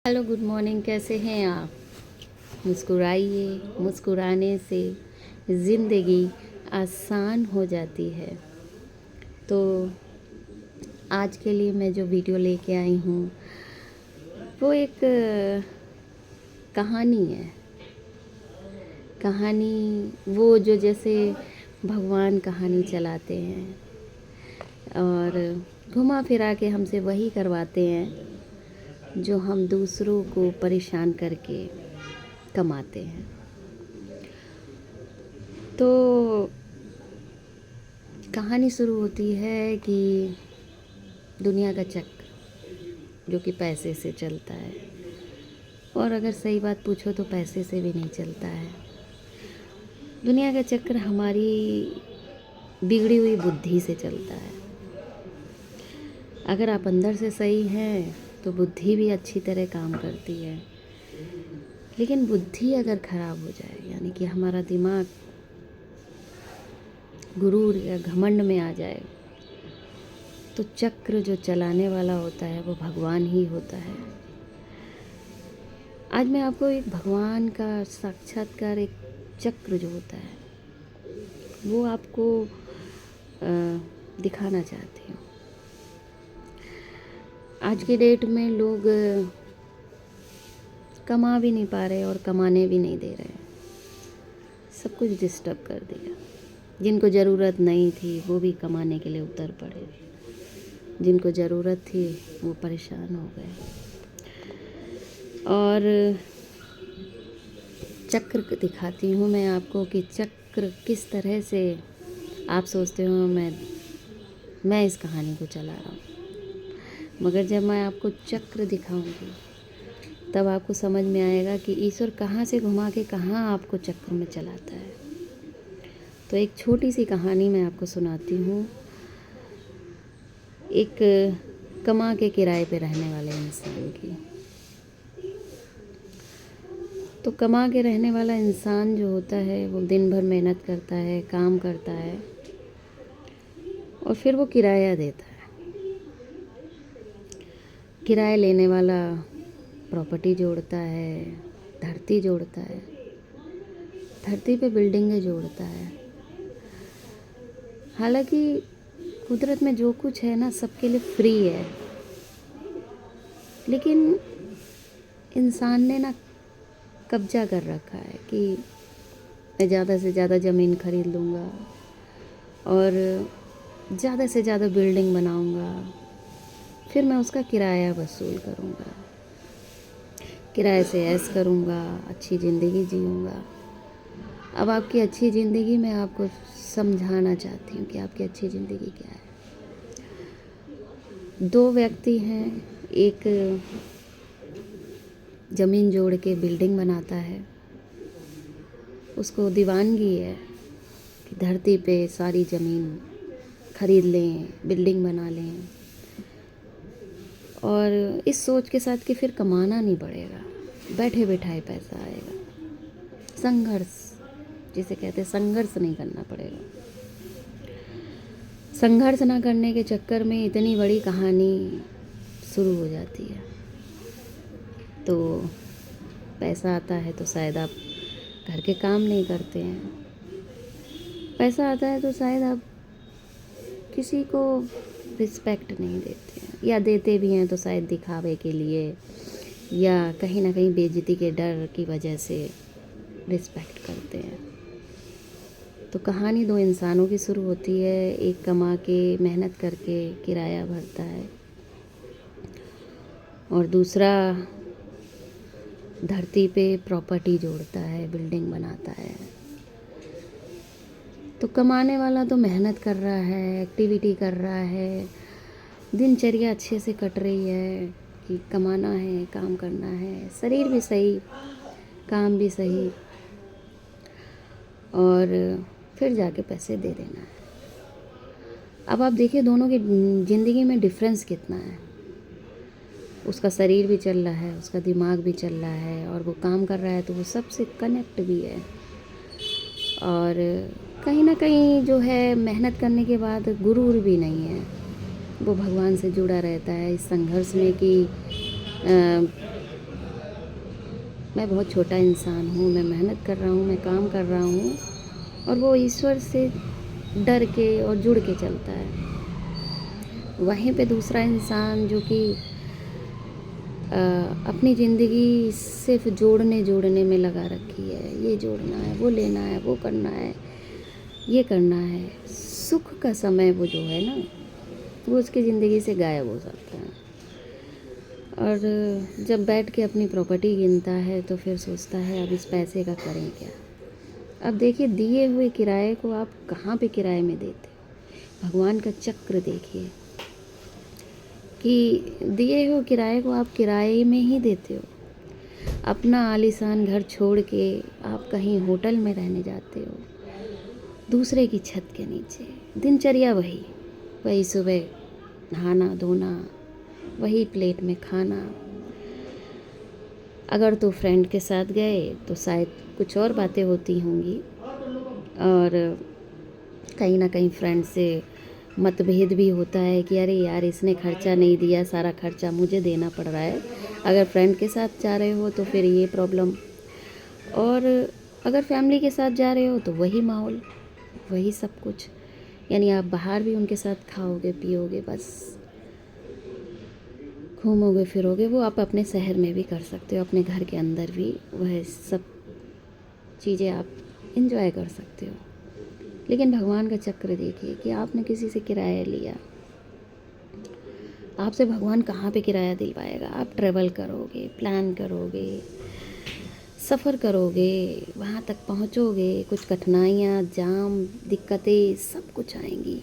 Hello, good morning. कैसे हैं आप? मुस्कुराइए, मुस्कुराने से ज़िंदगी आसान हो जाती है। तो आज के लिए मैं जो वीडियो लेके आई हूँ वो एक कहानी है। कहानी वो जो जैसे भगवान कहानी चलाते हैं और घुमा फिरा के हमसे वही करवाते हैं जो हम दूसरों को परेशान करके कमाते हैं। तो कहानी शुरू होती है कि दुनिया का चक्र जो कि पैसे से चलता है, और अगर सही बात पूछो तो पैसे से भी नहीं चलता है। दुनिया का चक्र हमारी बिगड़ी हुई बुद्धि से चलता है। अगर आप अंदर से सही हैं तो बुद्धि भी अच्छी तरह काम करती है, लेकिन बुद्धि अगर ख़राब हो जाए, यानी कि हमारा दिमाग गुरूर या घमंड में आ जाए, तो चक्र जो चलाने वाला होता है वो भगवान ही होता है। आज मैं आपको एक भगवान का साक्षात्कार, एक चक्र जो होता है वो आपको दिखाना चाहती हूँ। आज के डेट में लोग कमा भी नहीं पा रहे और कमाने भी नहीं दे रहे। सब कुछ डिस्टर्ब कर दिया। जिनको ज़रूरत नहीं थी वो भी कमाने के लिए उतर पड़े, जिनको ज़रूरत थी वो परेशान हो गए। और चक्र दिखाती हूँ मैं आपको कि चक्र किस तरह से आप सोचते हो मैं इस कहानी को चला रहा हूँ, मगर जब मैं आपको चक्र दिखाऊंगी तब आपको समझ में आएगा कि ईश्वर कहाँ से घुमा के कहाँ आपको चक्र में चलाता है। तो एक छोटी सी कहानी मैं आपको सुनाती हूँ। एक कमा के किराए पे रहने वाले इंसान की। तो कमा के रहने वाला इंसान जो होता है वो दिन भर मेहनत करता है, काम करता है, और फिर वो किराया देता है। किराया लेने वाला प्रॉपर्टी जोड़ता है, धरती जोड़ता है, धरती पे बिल्डिंगें जोड़ता है। हालांकि कुदरत में जो कुछ है ना सबके लिए फ्री है, लेकिन इंसान ने ना कब्जा कर रखा है कि मैं ज़्यादा से ज़्यादा ज़मीन खरीद लूँगा और ज़्यादा से ज़्यादा बिल्डिंग बनाऊँगा, फिर मैं उसका किराया वसूल करूँगा, किराए से ऐश करूँगा, अच्छी ज़िंदगी जीऊँगा। अब आपकी अच्छी ज़िंदगी मैं आपको समझाना चाहती हूँ कि आपकी अच्छी ज़िंदगी क्या है। दो व्यक्ति हैं, एक ज़मीन जोड़ के बिल्डिंग बनाता है, उसको दीवानगी है कि धरती पे सारी ज़मीन खरीद लें, बिल्डिंग बना लें, और इस सोच के साथ कि फिर कमाना नहीं पड़ेगा, बैठे बैठाए पैसा आएगा। संघर्ष जिसे कहते हैं, संघर्ष नहीं करना पड़ेगा। संघर्ष ना करने के चक्कर में इतनी बड़ी कहानी शुरू हो जाती है। तो पैसा आता है तो शायद आप घर के काम नहीं करते हैं, पैसा आता है तो शायद आप किसी को रिस्पेक्ट नहीं देते हैं, या देते भी हैं तो शायद दिखावे के लिए या कहीं ना कहीं बेइज्जती के डर की वजह से रिस्पेक्ट करते हैं। तो कहानी दो इंसानों की शुरू होती है। एक कमा के मेहनत करके किराया भरता है और दूसरा धरती पे प्रॉपर्टी जोड़ता है, बिल्डिंग बनाता है। तो कमाने वाला तो मेहनत कर रहा है, एक्टिविटी कर रहा है, दिनचर्या अच्छे से कट रही है कि कमाना है, काम करना है, शरीर भी सही, काम भी सही, और फिर जाके पैसे दे देना है। अब आप देखिए दोनों की ज़िंदगी में डिफरेंस कितना है। उसका शरीर भी चल रहा है, उसका दिमाग भी चल रहा है, और वो काम कर रहा है तो वो सबसे कनेक्ट भी है। और कहीं ना कहीं जो है मेहनत करने के बाद गुरूर भी नहीं है, वो भगवान से जुड़ा रहता है इस संघर्ष में कि मैं बहुत छोटा इंसान हूँ, मैं मेहनत कर रहा हूँ, मैं काम कर रहा हूँ, और वो ईश्वर से डर के और जुड़ के चलता है। वहीं पे दूसरा इंसान जो कि अपनी ज़िंदगी सिर्फ जोड़ने में लगा रखी है, ये जोड़ना है, वो लेना है, वो करना है, ये करना है, सुख का समय वो जो है ना, वो उसकी ज़िंदगी से गायब हो जाता है। और जब बैठ के अपनी प्रॉपर्टी गिनता है तो फिर सोचता है अब इस पैसे का करें क्या। अब देखिए, दिए हुए किराए को आप कहाँ पे किराए में देते हो? भगवान का चक्र देखिए कि दिए हुए किराए को आप किराए में ही देते हो। अपना आलीशान घर छोड़ के आप कहीं होटल में रहने जाते हो, दूसरे की छत के नीचे। दिनचर्या वही वही सुबह नहाना धोना, वही प्लेट में खाना। अगर तो फ्रेंड के साथ गए तो शायद कुछ और बातें होती होंगी, और कहीं ना कहीं फ्रेंड से मतभेद भी होता है कि अरे यार इसने खर्चा नहीं दिया, सारा खर्चा मुझे देना पड़ रहा है। अगर फ्रेंड के साथ जा रहे हो तो फिर ये प्रॉब्लम, और अगर फैमिली के साथ जा रहे हो तो वही माहौल, वही सब कुछ। यानी आप बाहर भी उनके साथ खाओगे पियोगे, बस घूमोगे फिरोगे, वो आप अपने शहर में भी कर सकते हो, अपने घर के अंदर भी वह सब चीज़ें आप इंजॉय कर सकते हो। लेकिन भगवान का चक्र देखिए कि आपने किसी से किराया लिया, आपसे भगवान कहाँ पे किराया दिलवाएगा? आप ट्रैवल करोगे, प्लान करोगे, सफ़र करोगे, वहाँ तक पहुँचोगे, कुछ कठिनाइयाँ, जाम, दिक्कतें सब कुछ आएंगी।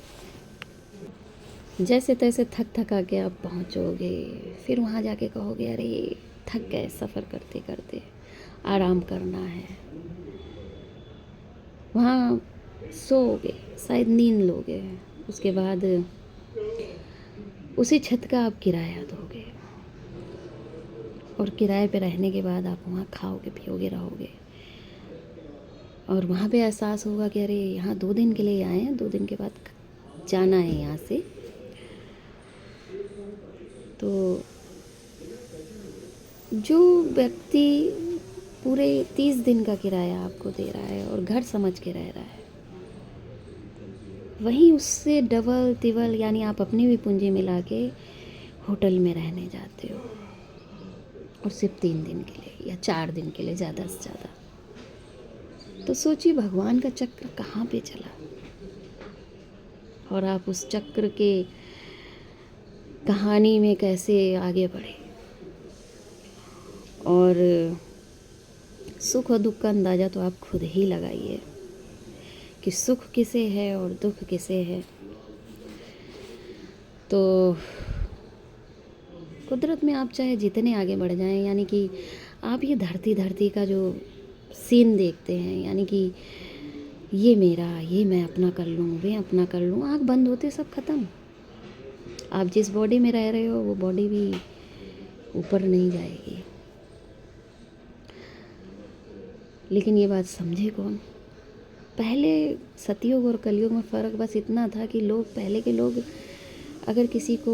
जैसे तैसे थक थका के आप पहुँचोगे, फिर वहाँ जाके कहोगे अरे थक गए सफ़र करते करते, आराम करना है। वहाँ सोओगे, शायद नींद लोगे, उसके बाद उसी छत का आप किराया दोगे, और किराए पे रहने के बाद आप वहाँ खाओगे पियोगे रहोगे, और वहाँ पे एहसास होगा कि अरे यहाँ 2 दिन के लिए आए हैं, 2 दिन के बाद जाना है यहाँ से। तो जो व्यक्ति पूरे 30 दिन का किराया आपको दे रहा है और घर समझ के रह रहा है, वहीं उससे डबल तिबल, यानी आप अपनी भी पूंजी मिला के होटल में रहने जाते हो, और सिर्फ 3 दिन के लिए या 4 दिन के लिए ज़्यादा से ज़्यादा। तो सोचिए भगवान का चक्र कहाँ पे चला, और आप उस चक्र के कहानी में कैसे आगे बढ़े। और सुख और दुख का अंदाज़ा तो आप खुद ही लगाइए कि सुख किसे है और दुख किसे है। तो कुदरत में आप चाहे जितने आगे बढ़ जाएं, यानी कि आप ये धरती का जो सीन देखते हैं, यानी कि ये मेरा, ये मैं अपना कर लूँ, वे अपना कर लूँ, आँख बंद होते सब ख़त्म। आप जिस बॉडी में रह रहे हो वो बॉडी भी ऊपर नहीं जाएगी। लेकिन ये बात समझे कौन? पहले सतयुग और कलयुग में फ़र्क बस इतना था कि पहले के लोग अगर किसी को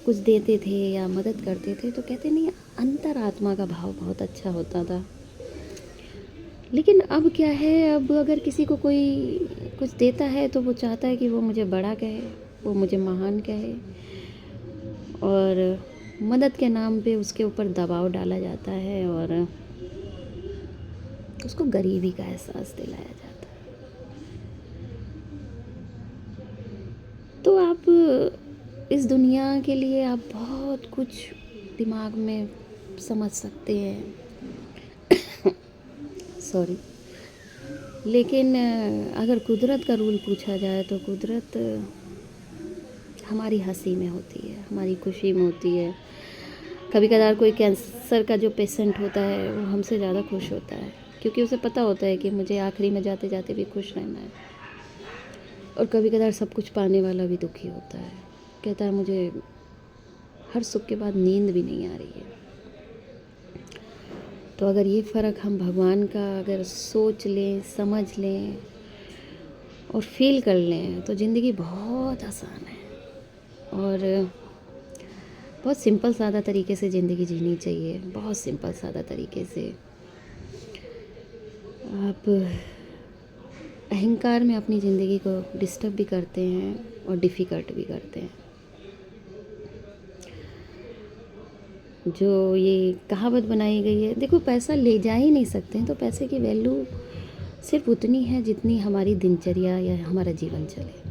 कुछ देते थे या मदद करते थे तो कहते नहीं, अंतरात्मा का भाव बहुत अच्छा होता था। लेकिन अब क्या है, अब अगर किसी को कोई कुछ देता है तो वो चाहता है कि वो मुझे बड़ा कहे, वो मुझे महान कहे, और मदद के नाम पे उसके ऊपर दबाव डाला जाता है और उसको गरीबी का एहसास दिलाया जाता है। तो आप इस दुनिया के लिए आप बहुत कुछ दिमाग में समझ सकते हैं सॉरी, लेकिन अगर कुदरत का रूल पूछा जाए तो कुदरत हमारी हंसी में होती है, हमारी खुशी में होती है। कभी कदार कोई कैंसर का जो पेशेंट होता है वो हमसे ज़्यादा खुश होता है, क्योंकि उसे पता होता है कि मुझे आखिरी में जाते जाते भी खुश रहना है। और कभी कदार सब कुछ पाने वाला भी दुखी होता है, कहता है मुझे हर सुख के बाद नींद भी नहीं आ रही है। तो अगर ये फ़र्क हम भगवान का अगर सोच लें, समझ लें और फील कर लें तो ज़िंदगी बहुत आसान है, और बहुत सिंपल सादा तरीके से ज़िंदगी जीनी चाहिए, बहुत सिंपल सादा तरीके से। आप अहंकार में अपनी ज़िंदगी को डिस्टर्ब भी करते हैं और डिफ़िकल्ट भी करते हैं। जो ये कहावत बनाई गई है, देखो पैसा ले जा ही नहीं सकते हैं, तो पैसे की वैल्यू सिर्फ उतनी है जितनी हमारी दिनचर्या या हमारा जीवन चले।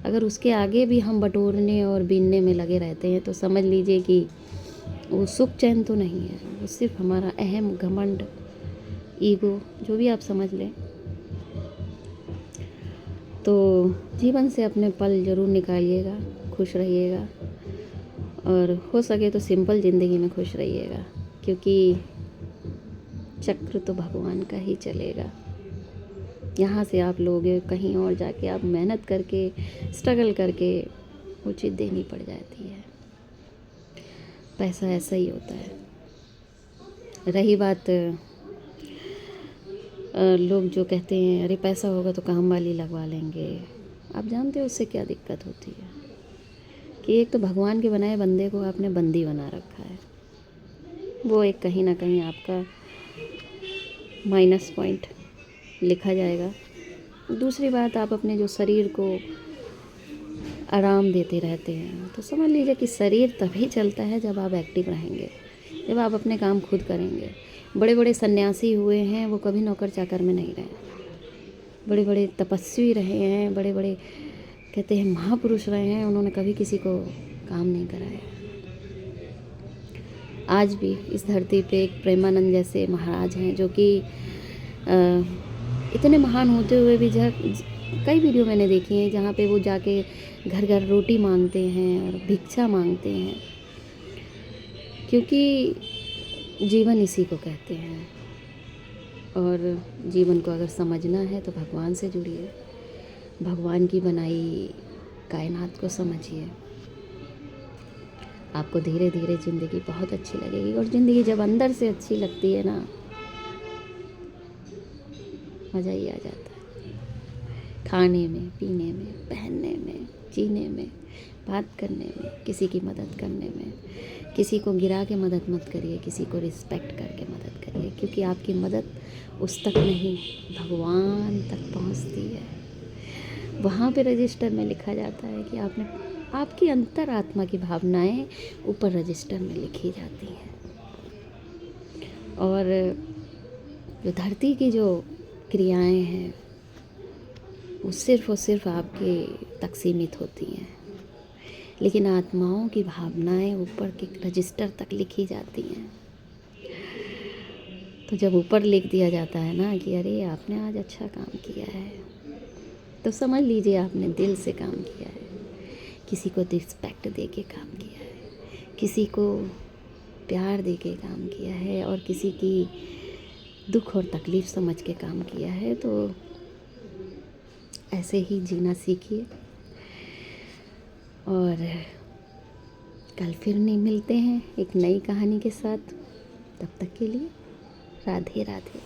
अगर उसके आगे भी हम बटोरने और बीनने में लगे रहते हैं तो समझ लीजिए कि वो सुख चैन तो नहीं है, वो सिर्फ हमारा अहम, घमंड, ईगो, जो भी आप समझ लें। तो जीवन से अपने पल ज़रूर निकालिएगा, खुश रहिएगा और हो सके तो सिंपल ज़िंदगी में खुश रहिएगा, क्योंकि चक्र तो भगवान का ही चलेगा। यहाँ से आप लोगे कहीं और जाके आप मेहनत करके, स्ट्रगल करके वो चीज़ देनी पड़ जाती है। पैसा ऐसा ही होता है। रही बात लोग जो कहते हैं अरे पैसा होगा तो काम वाली लगवा लेंगे, आप जानते हो उससे क्या दिक्कत होती है कि एक तो भगवान के बनाए बंदे को आपने बंदी बना रखा है, वो एक कहीं ना कहीं आपका माइनस पॉइंट लिखा जाएगा। दूसरी बात, आप अपने जो शरीर को आराम देते रहते हैं, तो समझ लीजिए कि शरीर तभी चलता है जब आप एक्टिव रहेंगे, जब आप अपने काम खुद करेंगे। बड़े बड़े सन्यासी हुए हैं, वो कभी नौकर चाकर में नहीं रहे। बड़े बड़े तपस्वी रहे हैं, बड़े बड़े कहते हैं महापुरुष रहे हैं, उन्होंने कभी किसी को काम नहीं कराया। आज भी इस धरती पे एक प्रेमानंद जैसे महाराज हैं जो कि इतने महान होते हुए भी कई वीडियो मैंने देखी हैं जहाँ पे वो जाके घर घर रोटी मांगते हैं और भिक्षा मांगते हैं, क्योंकि जीवन इसी को कहते हैं। और जीवन को अगर समझना है तो भगवान से जुड़िए, भगवान की बनाई कायनात को समझिए। आपको धीरे धीरे ज़िंदगी बहुत अच्छी लगेगी। और ज़िंदगी जब अंदर से अच्छी लगती है ना, मज़ा ही आ जाता है। खाने में, पीने में, पहनने में, जीने में, बात करने में, किसी की मदद करने में। किसी को गिरा के मदद मत करिए, किसी को रिस्पेक्ट करके मदद करिए, क्योंकि आपकी मदद उस तक नहीं, भगवान तक पहुंचती है। वहाँ पे रजिस्टर में लिखा जाता है कि आपकी अंतरात्मा की भावनाएं ऊपर रजिस्टर में लिखी जाती हैं। और जो धरती की जो क्रियाएं हैं वो सिर्फ़ और सिर्फ आपके तक सीमित होती हैं, लेकिन आत्माओं की भावनाएं ऊपर के रजिस्टर तक लिखी जाती हैं। तो जब ऊपर लिख दिया जाता है ना कि अरे आपने आज अच्छा काम किया है, तो समझ लीजिए आपने दिल से काम किया है, किसी को रिस्पेक्ट दे के काम किया है, किसी को प्यार दे के काम किया है, और किसी की दुख और तकलीफ़ समझ के काम किया है। तो ऐसे ही जीना सीखिए। और कल फिर नहीं मिलते हैं एक नई कहानी के साथ। तब तक के लिए राधे राधे।